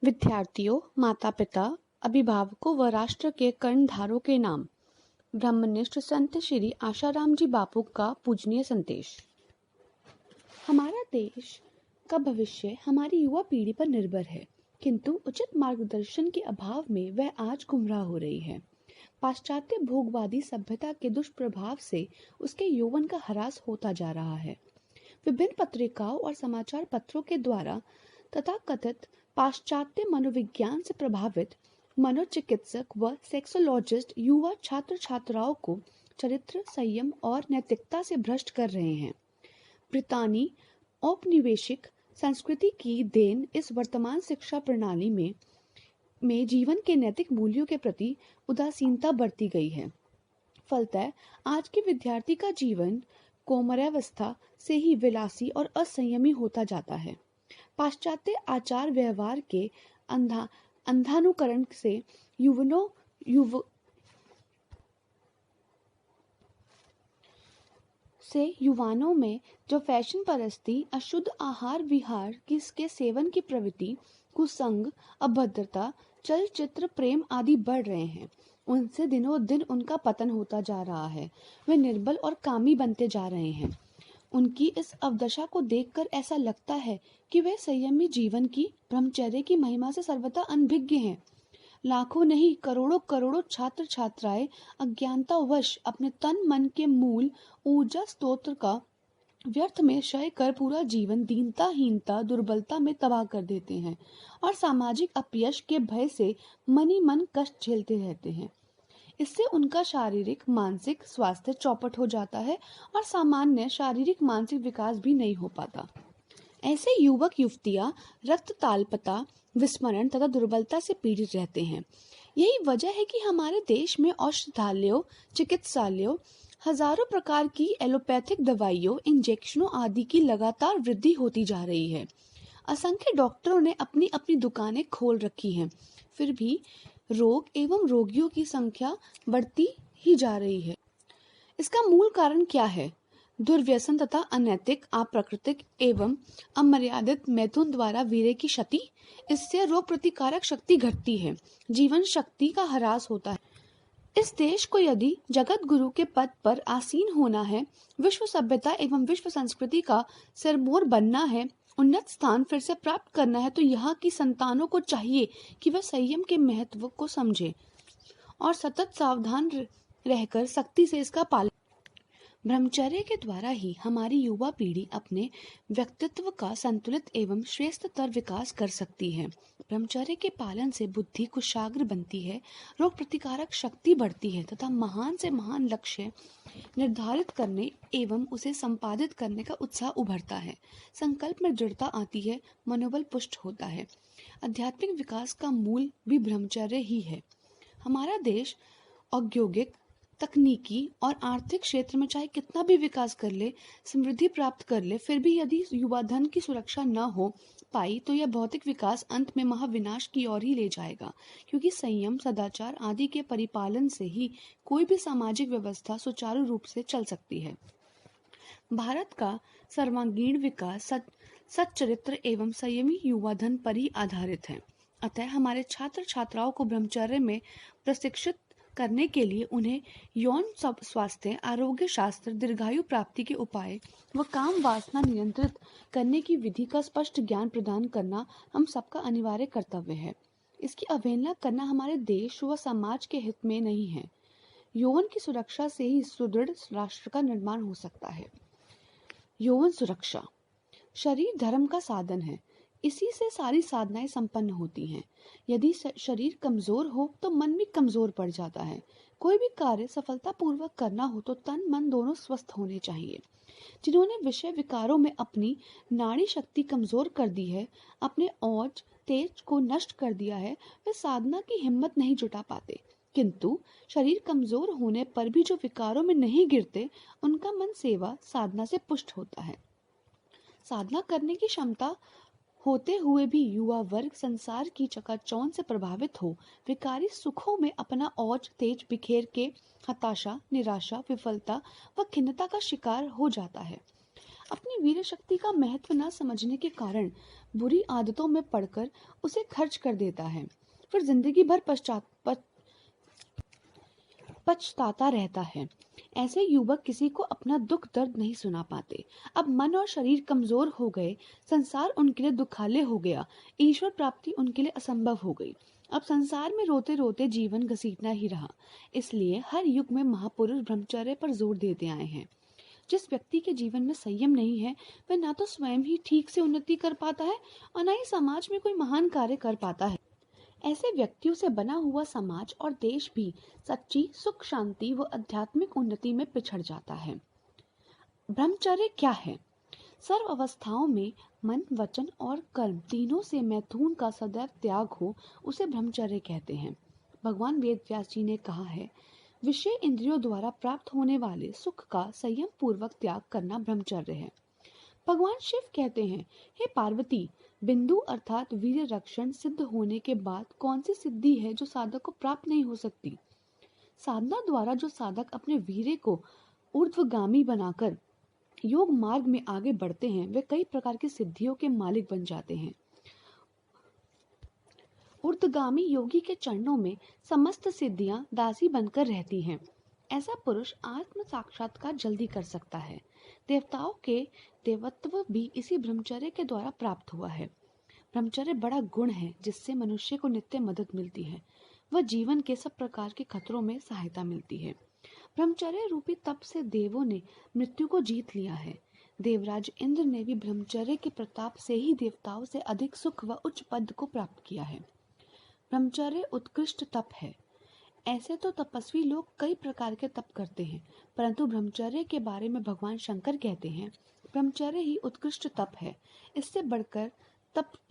विद्यार्थियों, माता-पिता, अभिभावकों व राष्ट्र के कर्णधारों के नाम। ब्रह्मनिष्ठ संत श्री आशाराम जी बापू का पूजनीय संदेश। हमारा देश का भविष्य हमारी युवा पीढ़ी पर निर्भर है, किंतु उचित मार्गदर्शन के अभाव में वह आज गुमराह हो रही है। पाश्चात्य भोगवादी सभ्यता के दुष्प्रभाव से उसके यौवन का ह्रास होता जा रहा है। विभिन्न पत्रिकाओं और समाचार पत्रों के द्वारा तथाकथित पाश्चात्य मनोविज्ञान से प्रभावित मनोचिकित्सक व सेक्सोलॉजिस्ट युवा छात्र छात्राओं को चरित्र, संयम और नैतिकता से भ्रष्ट कर रहे हैं। ब्रितानी औपनिवेशिक संस्कृति की देन इस वर्तमान शिक्षा प्रणाली में जीवन के नैतिक मूल्यों के प्रति उदासीनता बढ़ती गई है। फलतः आज के विद्यार्थी का जीवन कौमार्यावस्था से ही विलासी और असंयमी होता जाता है। पाश्चात्य आचार व्यवहार के अंधानुकरण से युवानों में जो फैशन परस्ती, अशुद्ध आहार विहार के सेवन की प्रवृत्ति, कुसंग, अभद्रता, चलचित्र प्रेम आदि बढ़ रहे हैं, उनसे दिनों दिन उनका पतन होता जा रहा है। वे निर्बल और कामी बनते जा रहे हैं। उनकी इस अवदशा को देखकर ऐसा लगता है कि वे संयमी जीवन की, ब्रह्मचर्य की महिमा से सर्वथा अनभिज्ञ हैं। लाखों नहीं करोड़ों करोड़ों छात्र छात्राएं अज्ञानतावश अपने तन मन के मूल ऊर्जा स्रोत का व्यर्थ में क्षय कर पूरा जीवन दीनता, हीनता, दुर्बलता में तबाह कर देते हैं और सामाजिक अपयश के भय से मन ही मन कष्ट झेलते रहते हैं। इससे उनका शारीरिक मानसिक स्वास्थ्य चौपट हो जाता है और सामान्य शारीरिक मानसिक विकास भी नहीं हो पाता। ऐसे युवक युवतियां रक्तताल्पता, विस्मरण तथा दुर्बलता से पीड़ित रहते हैं। यही वजह है कि हमारे देश में औषधालयों, चिकित्सालयों, हजारों प्रकार की एलोपैथिक दवाइयों, इंजेक्शनों आदि की लगातार वृद्धि होती जा रही है। असंख्य डॉक्टरों ने अपनी अपनी दुकानें खोल रखी हैं, फिर भी रोग एवं रोगियों की संख्या बढ़ती ही जा रही है। इसका मूल कारण क्या है? दुर्व्यसन तथा अनैतिक, अप्राकृतिक एवं अमर्यादित मैथुन द्वारा वीर्य की क्षति। इससे रोग प्रतिकारक शक्ति घटती है, जीवन शक्ति का ह्रास होता है। इस देश को यदि जगत गुरु के पद पर आसीन होना है, विश्व सभ्यता एवं विश्व संस्कृति का सिरमौर बनना है, उन्नत स्थान फिर से प्राप्त करना है, तो यहाँ की संतानों को चाहिए कि वह संयम के महत्व को समझे और सतत सावधान रहकर सख्ती से इसका पालन। ब्रह्मचर्य के द्वारा ही हमारी युवा पीढ़ी अपने व्यक्तित्व का संतुलित एवं श्रेष्ठतर विकास कर सकती है। ब्रह्मचर्य के पालन से बुद्धि कुशाग्र बनती है, रोग प्रतिकारक शक्ति बढ़ती है तथा महान से महान लक्ष्य निर्धारित करने एवं उसे संपादित करने का उत्साह उभरता है। संकल्प में दृढ़ता आती है, मनोबल पुष्ट होता है। आध्यात्मिक विकास का मूल भी ब्रह्मचर्य ही है। हमारा देश औद्योगिक, तकनीकी और आर्थिक क्षेत्र में चाहे कितना भी विकास कर ले, समृद्धि प्राप्त कर ले, फिर भी यदि युवा धन की सुरक्षा न हो पाई तो यह भौतिक विकास अंत में महाविनाश की ओर ही ले जाएगा, क्योंकि संयम, सदाचार आदि के परिपालन से ही कोई भी सामाजिक व्यवस्था सुचारू रूप से चल सकती है। भारत का सर्वांगीण विकास सच्चरित्र एवं संयमी युवा धन पर ही आधारित है। अतः हमारे छात्र छात्राओं को ब्रह्मचर्य में प्रशिक्षित करने के लिए उन्हें यौन स्वास्थ्य, आरोग्य शास्त्र, दीर्घायु प्राप्ति के उपाय व काम वासना नियंत्रित करने की विधि का स्पष्ट ज्ञान प्रदान करना हम सबका अनिवार्य कर्तव्य है। इसकी अवहेलना करना हमारे देश व समाज के हित में नहीं है। यौवन की सुरक्षा से ही सुदृढ़ राष्ट्र का निर्माण हो सकता है। यौवन सुरक्षा। शरीर धर्म का साधन है, इसी से सारी साधनाएं संपन्न होती हैं। यदि शरीर कमजोर हो तो मन भी कमजोर पड़ जाता है। कोई भी कार्य सफलतापूर्वक करना हो तो तन मन दोनों स्वस्थ होने चाहिए। जिन्होंने विषय विकारों में अपनी नाड़ी शक्ति कमजोर कर दी है, अपने औज तेज को नष्ट कर दिया है, वे साधना की हिम्मत नहीं जुटा पाते। किंतु शरीर कमजोर होने पर भी जो विकारों में नहीं गिरते, उनका मन सेवा साधना से पुष्ट होता है। साधना करने की क्षमता होते हुए भी युवा वर्ग संसार की चकाचौंध से प्रभावित हो विकारी सुखों में अपना औज तेज बिखेर के हताशा, निराशा, विफलता व खिन्नता का शिकार हो जाता है। अपनी वीर शक्ति का महत्व न समझने के कारण बुरी आदतों में पड़कर उसे खर्च कर देता है, फिर जिंदगी भर पछताता रहता है। ऐसे युवक किसी को अपना दुख दर्द नहीं सुना पाते। अब मन और शरीर कमजोर हो गए, संसार उनके लिए दुखालय हो गया, ईश्वर प्राप्ति उनके लिए असंभव हो गई। अब संसार में रोते रोते जीवन घसीटना ही रहा। इसलिए हर युग में महापुरुष ब्रह्मचर्य पर जोर देते आए हैं। जिस व्यक्ति के जीवन में संयम नहीं है, वह ना तो स्वयं ही ठीक से उन्नति कर पाता है और न ही समाज में कोई महान कार्य कर पाता है। ऐसे व्यक्तियों से बना हुआ समाज और देश भी सच्ची सुख शांति व आध्यात्मिक उन्नति में पिछड़ जाता है। ब्रह्मचर्य क्या है? सर्व अवस्थाओं में मन, वचन और कर्म तीनों से मैथुन का सदैव त्याग हो, उसे ब्रह्मचर्य कहते हैं। भगवान वेद व्यास जी ने कहा है, विषय इंद्रियों द्वारा प्राप्त होने वाले सुख का संयम पूर्वक त्याग करना ब्रह्मचर्य है। भगवान शिव कहते हैं, हे पार्वती, बिंदु अर्थात वीर्य रक्षण सिद्ध होने के बाद कौन सी सिद्धि है जो साधक को प्राप्त नहीं हो सकती? साधना द्वारा जो साधक अपने वीर्य को ऊर्ध्वगामी बनाकर योग मार्ग में आगे बढ़ते हैं, वे कई प्रकार की सिद्धियों के मालिक बन जाते हैं। ऊर्ध्वगामी योगी के चरणों में समस्त सिद्धियां दासी बनकर रहती हैं। ऐसा पुरुष आत्म साक्षात्कार जल्दी कर सकता है। देवताओं के देवत्व भी इसी ब्रह्मचर्य के द्वारा प्राप्त हुआ है। ब्रह्मचर्य बड़ा गुण है जिससे मनुष्य को नित्य मदद मिलती है। वह जीवन के सब प्रकार के खतरों में सहायता मिलती है। ब्रह्मचर्य रूपी तप से देवों ने मृत्यु को जीत लिया है। देवराज इंद्र ने भी ब्रह्मचर्य के प्रताप से ही देवताओं से अधिक सुख व उच्च पद को प्राप्त किया है। ब्रह्मचर्य उत्कृष्ट तप है। ऐसे तो तपस्वी लोग कई प्रकार के तप करते हैं, परंतु ब्रह्मचर्य के बारे में भगवान शंकर कहते हैं, ब्रह्मचर्य ही उत्कृष्ट तप है। इससे बढ़कर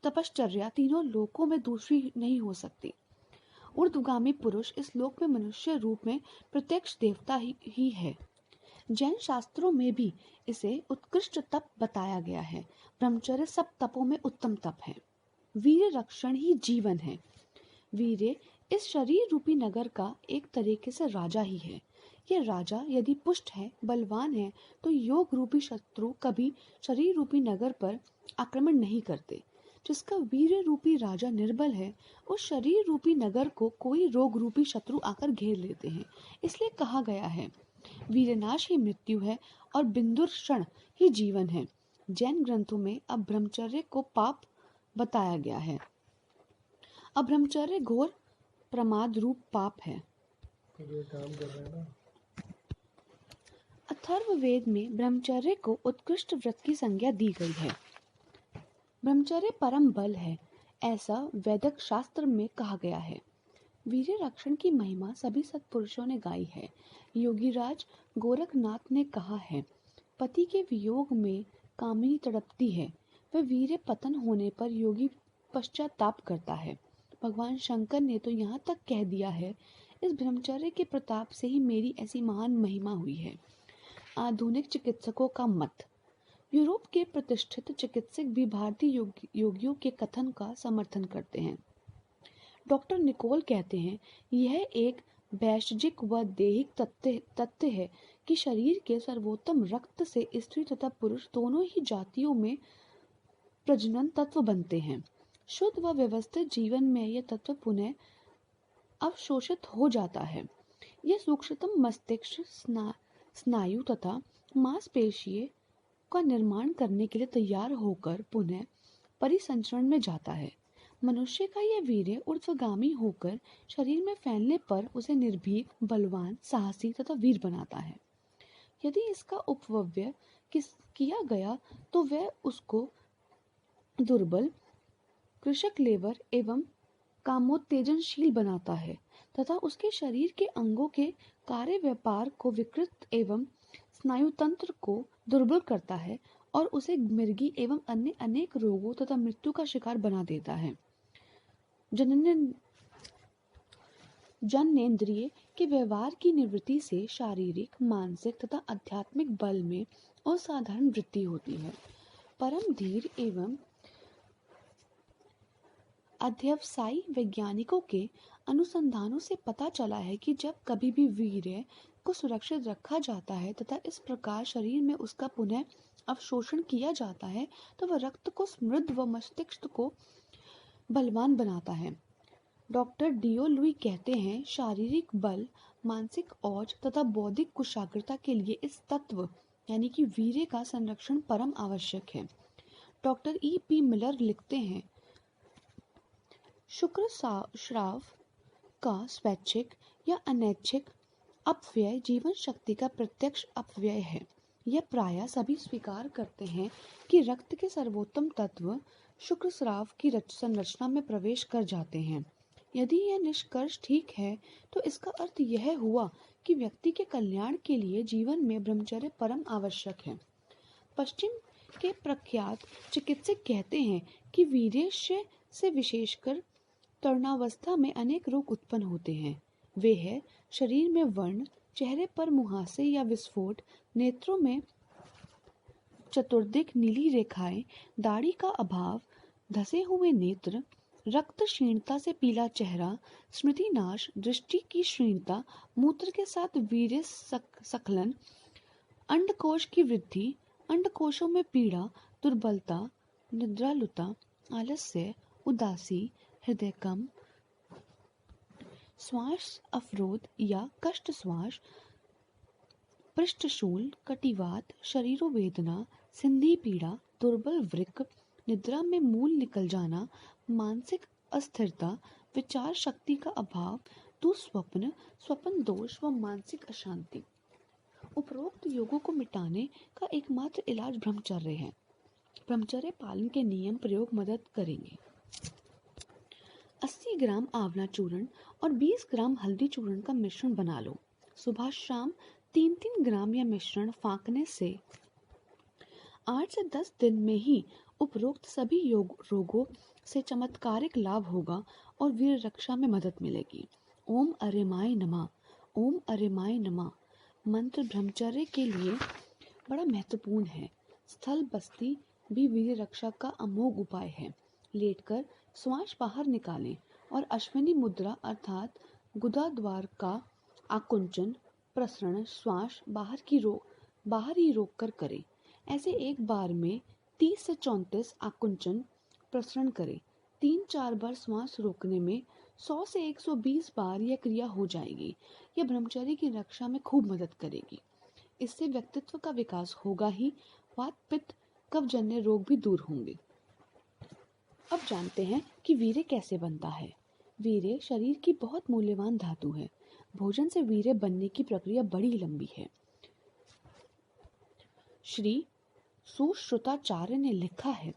तपश्चर्या तीनों लोकों में दूसरी नहीं हो सकती। ऊर्ध्वगामी पुरुष इस लोक में मनुष्य रूप में प्रत्यक्ष देवता ही है। जैन शास्त्रों में भी इसे उत्कृष्ट तप बताया गया है। ब्रह्मचर्य सब तपों में उत्तम तप है। वीर्य रक्षण ही जीवन है। वीर्य इस शरीर रूपी नगर का एक तरीके से राजा ही है। यह राजा यदि पुष्ट है, बलवान है, तो योग रूपी शत्रु कभी शरीर रूपी नगर पर आक्रमण नहीं करते। जिसका वीर्य रूपी राजा निर्बल है, उस शरीर रूपी नगर को कोई रोग रूपी शत्रु आकर घेर लेते हैं। इसलिए कहा गया है, वीरनाश ही मृत्यु है और बिंदुर्षण ही जीवन है। जैन ग्रंथों में अब ब्रह्मचर्य को पाप बताया गया है। अब ब्रह्मचर्य घोर प्रमाद रूप पाप है। अथर्ववेद में ब्रह्मचर्य को उत्कृष्ट व्रत की संज्ञा दी गई है। ब्रह्मचर्य परम बल है, ऐसा वैदिक शास्त्र में कहा गया है। वीर्य रक्षण की महिमा सभी सत्पुरुषों ने गाई है। योगीराज गोरखनाथ ने कहा है, पति के वियोग में कामिनी तड़पती है, वह वीर्य पतन होने पर योगी पश्चाताप करता है। भगवान शंकर ने तो यहाँ तक कह दिया है, इस ब्रह्मचर्य के प्रताप से ही मेरी ऐसी महान महिमा हुई है। आधुनिक चिकित्सकों का मत। यूरोप के प्रतिष्ठित चिकित्सक भी भारतीय योगियों के कथन का समर्थन करते हैं। डॉक्टर निकोल कहते हैं, यह एक वैश्विक व दैहिक तथ्य है कि शरीर के सर्वोत्तम रक्त से स्त्री तथा पुरुष दोनों ही जातियों में प्रजनन तत्व बनते हैं। शुद्ध व व्यवस्थित जीवन में यह तत्व पुनः अवशोषित हो जाता है। यह सूक्ष्मतम मस्तिष्क, स्नायु तथा मांसपेशियों का निर्माण करने के लिए तैयार होकर पुनः परिसंचरण में जाता है। मनुष्य का यह वीर्य ऊर्ध्वगामी होकर शरीर में फैलने पर उसे निर्भीक, बलवान, साहसी तथा वीर बनाता है। यदि इसका उपव्यय किया गया तो वह उसको दुर्बल, कृषक लेवर एवं कामोत्तेजनशील बनाता है तथा उसके शरीर के अंगों के कार्य व्यापार को विकृत एवं स्नायु तंत्र को दुर्बल करता है और उसे मिर्गी एवं अन्य अनेक रोगों तथा मृत्यु का शिकार बना देता है। जननेंद्रिय के व्यवहार की निवृत्ति से शारीरिक, मानसिक तथा आध्यात्मिक बल में असाधारण वृद्धि होती है। परम धीर एवं अध्यवसायी वैज्ञानिकों के अनुसंधानों से पता चला है कि जब कभी भी वीर्य को सुरक्षित रखा जाता है तथा इस प्रकार शरीर में उसका पुनः अवशोषण किया जाता है तो वह रक्त को समृद्ध व मस्तिष्क को बलवान बनाता है। डॉक्टर डियो लुई कहते हैं, शारीरिक बल, मानसिक औज तथा बौद्धिक कुशाग्रता के लिए इस तत्व यानी कि वीर्य का संरक्षण परम आवश्यक है। Doctor E.P. मिलर लिखते हैं, शुक्र स्राव का स्वैच्छिक या अनैच्छिक अपव्यय जीवन शक्ति का प्रत्यक्ष अपव्यय है। यह प्रायः सभी स्वीकार करते हैं कि रक्त के सर्वोत्तम तत्व शुक्र स्राव की संरचना में प्रवेश कर जाते हैं। यदि यह निष्कर्ष ठीक है तो इसका अर्थ यह हुआ कि व्यक्ति के कल्याण के लिए जीवन में ब्रह्मचर्य परम आवश्यक है। पश्चिम के प्रख्यात चिकित्सक कहते हैं कि वीर्यस्य से विशेषकर तरुणावस्था में अनेक रोग उत्पन्न होते हैं। वे है शरीर में व्रण, चेहरे पर मुहासे या विस्फोट, नेत्रों में चतुर्दिक नीली रेखाएं, दाढ़ी का अभाव, धसे हुए नेत्र, रक्त क्षीणता से पीला चेहरा, स्मृति नाश, दृष्टि की क्षीणता, मूत्र के साथ वीर्य स्खलन, अंडकोश की वृद्धि, अंडकोशों में पीड़ा, दुर्बलता, निद्रालुता, आलस्य, उदासी, हृदय कम, श्वास अवरोध या कष्ट श्वास, पृष्ठशूल, कटिवात, शरीरोवेदना, संधि पीड़ा, दुर्बल वृक्क, निद्रा में मूल निकल जाना, मानसिक अस्थिरता, विचार शक्ति का अभाव, दुस्वप्न, स्वप्न दोष व मानसिक अशांति। उपरोक्त योगों को मिटाने का एकमात्र इलाज ब्रह्मचर्य है। ब्रह्मचर्य पालन के नियम प्रयोग मदद करेंगे। 80 ग्राम आंवला चूर्ण और 20 ग्राम हल्दी चूर्ण का मिश्रण बना लो। सुबह शाम 3-3 ग्राम यह मिश्रण फाँकने से 8 से 10 दिन में ही उपरोक्त सभी रोगों से चमत्कारिक लाभ होगा और वीर रक्षा में मदद मिलेगी। ओम अरेमाय नमः। ओम अरेमाय नमः मंत्र ब्रह्मचर्य के लिए बड़ा महत्वपूर्ण है। स्थल बस्ती भी वीर रक्षा का अमोघ उपाय है। लेटकर श्वास बाहर निकालें और अश्विनी मुद्रा अर्थात गुदा द्वार का आकुंचन प्रसरण श्वास बाहर ही रोक कर करें। ऐसे एक बार में 30 से 34 आकुंचन प्रसरण करें। 3-4 बार श्वास रोकने में 100 से 120 बार यह क्रिया हो जाएगी। यह ब्रह्मचर्य की रक्षा में खूब मदद करेगी। इससे व्यक्तित्व का विकास होगा ही, वात पित्त कफजन्य रोग भी दूर होंगे। अब जानते हैं कि वीर्य कैसे बनता है। वीर्य शरीर की बहुत मूल्यवान धातु है। भोजन से वीर्य बनने की प्रक्रिया बड़ी लंबी है। श्री सुश्रुताचार्य ने लिखा है,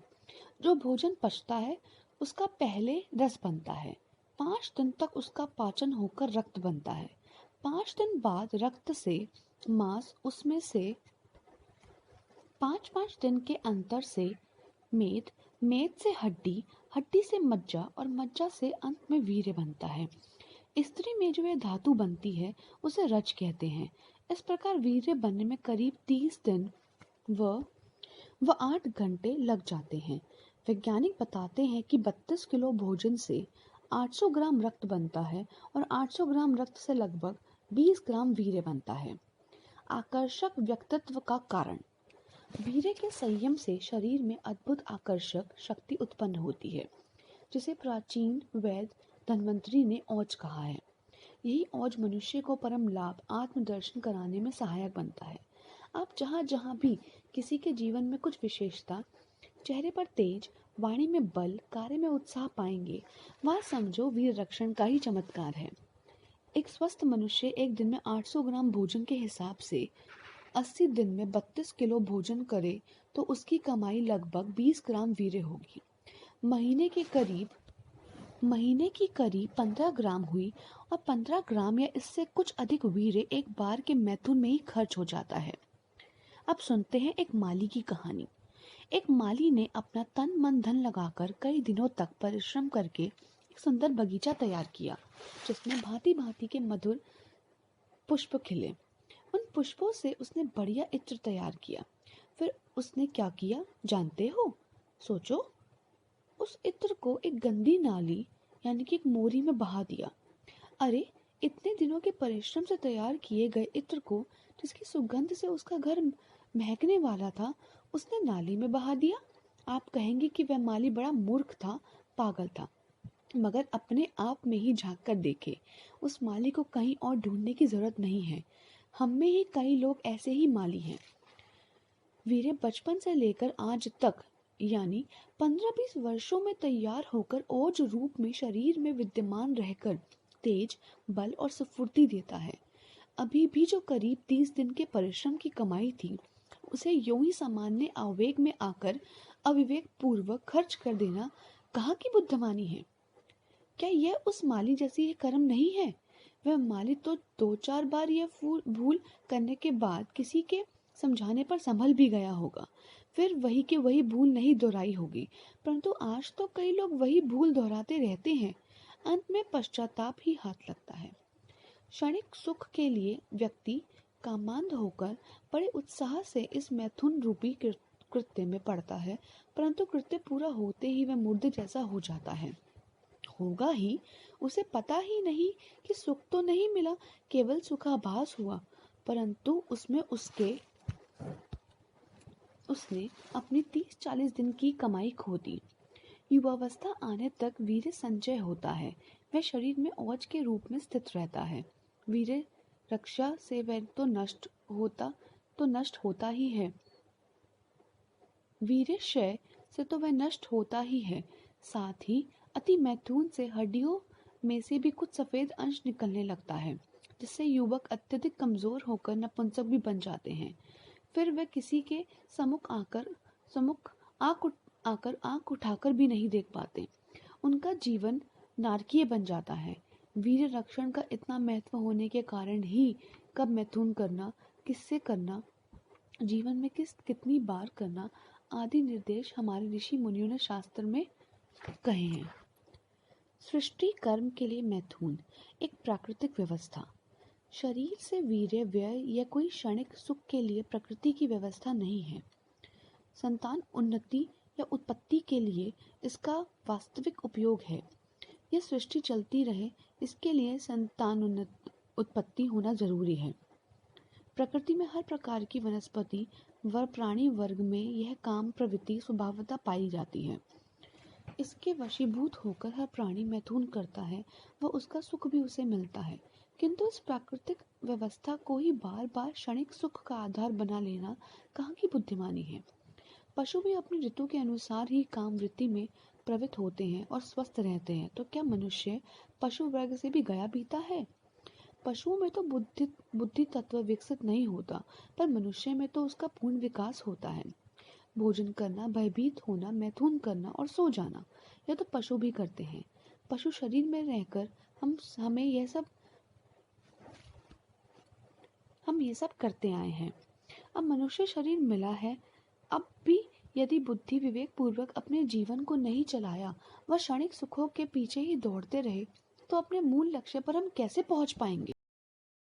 जो भोजन पचता है उसका पहले रस बनता है। 5 दिन तक उसका पाचन होकर रक्त बनता है। 5 दिन बाद रक्त से मांस, उसमें से 5-5 दिन के अंतर से मेद, मेद से हड्डी, हड्डी से मज्जा और मज्जा से अंत में वीर्य बनता है। स्त्री में जो यह धातु बनती है उसे रज कहते हैं। इस प्रकार वीर्य बनने में करीब 30 दिन व 8 घंटे लग जाते हैं। वैज्ञानिक बताते हैं कि 32 किलो भोजन से 800 ग्राम रक्त बनता है और 800 ग्राम रक्त से लगभग 20 ग्राम वीर्य बनता है। आकर्षक व्यक्तित्व का कारण। वीर्य के संयम से शरीर में अद्भुत आकर्षक शक्ति उत्पन्न होती है, जिसे प्राचीन वैद्य धन्वंतरी ने औज कहा है। यही औज मनुष्य को परम लाभ आत्मदर्शन कराने में सहायक बनता है। आप जहाँ जहाँ भी किसी के जीवन में कुछ विशेषता, चेहरे पर तेज, वाणी में बल, कार्य में उत्साह पाएंगे, वह समझो वीर रक्षण का ही चमत्कार है। एक स्वस्थ मनुष्य एक दिन में 800 ग्राम भोजन के हिसाब से 80 दिन में 32 किलो भोजन करे तो उसकी कमाई लगभग 20 ग्राम वीर्य होगी। महीने की करीब 15 ग्राम हुई और 15 ग्राम या इससे कुछ अधिक वीर्य एक बार के मैथुन में ही खर्च हो जाता है। अब सुनते हैं एक माली की कहानी। एक माली ने अपना तन मन धन लगाकर कई दिनों तक परिश्रम करके एक सुंदर बगीचा तैयार किया, जिसमें भांति भांति के मधुर पुष्प खिले। उन पुष्पों से उसने बढ़िया इत्र तैयार किया। फिर उसने क्या किया जानते हो? सोचो। उस इत्र को एक गंदी नाली यानी कि एक मोरी में बहा दिया। अरे, इतने दिनों के परिश्रम से तैयार किए गए इत्र को, जिसकी सुगंध से उसका घर महकने वाला था, उसने नाली में बहा दिया। आप कहेंगे कि वह माली बड़ा मूर्ख था, पागल था, मगर अपने आप में ही झांक कर देखे, उस माली को कहीं और ढूंढने की जरूरत नहीं है। हम में ही कई लोग ऐसे ही माली हैं। वीरे बचपन से लेकर आज तक यानी 15-20 वर्षों में तैयार होकर ओज रूप में शरीर में विद्यमान रहकर तेज, बल और स्फूर्ति देता है। अभी भी जो करीब 30 दिन के परिश्रम की कमाई थी, उसे यूं ही सामान्य आवेग में आकर अविवेक पूर्वक खर्च कर देना कहाँ की बुद्धिमानी है? क्या यह उस माली जैसी कर्म नहीं है? वह माली तो 2-4 बार यह भूल करने के बाद किसी के समझाने पर संभल भी गया होगा, फिर वही की वही भूल नहीं दोहराई होगी। परंतु आज तो कई लोग वही भूल दोहराते रहते हैं। अंत में पश्चाताप ही हाथ लगता है। क्षणिक सुख के लिए व्यक्ति कामांध होकर बड़े उत्साह से इस मैथुन रूपी कृत्य में पड़ता है, परंतु कृत्य पूरा होते ही वह मुर्दे जैसा हो जाता है। होगा ही, उसे पता ही नहीं कि सुख तो नहीं मिला, केवल सुखाभास हुआ, परंतु उसने अपनी 30-40 दिन की कमाई खो दी। युवावस्था आने तक वीर्य संचय होता है, वह शरीर में ओज के रूप में स्थित रहता है। वीर्य रक्षा से वह तो नष्ट होता ही है, वीर्य क्षय से तो वह नष्ट होता ही है। साथ ही अति मैथुन से हड्डियों में से भी कुछ सफेद अंश निकलने लगता है, जिससे युवक अत्यधिक कमजोर होकर नपुंसक भी बन जाते हैं। फिर वे किसी के सम्मुख आंख उठाकर भी नहीं देख पाते। उनका जीवन नारकीय बन जाता है। वीर्य रक्षण का इतना महत्व होने के कारण ही कब मैथुन करना, किससे करना, जीवन में कितनी बार करना आदि निर्देश हमारे ऋषि मुनियों ने शास्त्र में कहे हैं। सृष्टि कर्म के लिए मैथुन एक प्राकृतिक व्यवस्था। शरीर से वीर्य व्यय या कोई क्षणिक सुख के लिए प्रकृति की व्यवस्था नहीं है। संतान उन्नति या उत्पत्ति के लिए इसका वास्तविक उपयोग है। यह सृष्टि चलती रहे, इसके लिए संतान उत्पत्ति होना जरूरी है। प्रकृति में हर प्रकार की वनस्पति व प्राणी वर्ग में यह काम प्रवृत्ति स्वभावतः पाई जाती है। इसके वशीभूत होकर हर प्राणी मैथुन करता है व उसका सुख भी उसे मिलता है, किंतु इस प्राकृतिक व्यवस्था को ही बार बार क्षणिक सुख का आधार बना लेना कहाँ की बुद्धिमानी है। पशु भी अपनी ऋतु के अनुसार ही काम वृत्ति में प्रवृत्त होते हैं और स्वस्थ रहते हैं, तो क्या मनुष्य पशु वर्ग से भी गया बीता है? पशुओं में तो बुद्धि तत्व विकसित नहीं होता, पर मनुष्य में तो उसका पूर्ण विकास होता है। भोजन करना, भयभीत होना, मैथुन करना और सो जाना, यह तो पशु भी करते हैं। पशु शरीर में रहकर हम ये सब करते आए हैं। अब मनुष्य शरीर मिला है, अब भी यदि बुद्धि विवेक पूर्वक अपने जीवन को नहीं चलाया, वह क्षणिक सुखों के पीछे ही दौड़ते रहे, तो अपने मूल लक्ष्य पर हम कैसे पहुंच पाएंगे?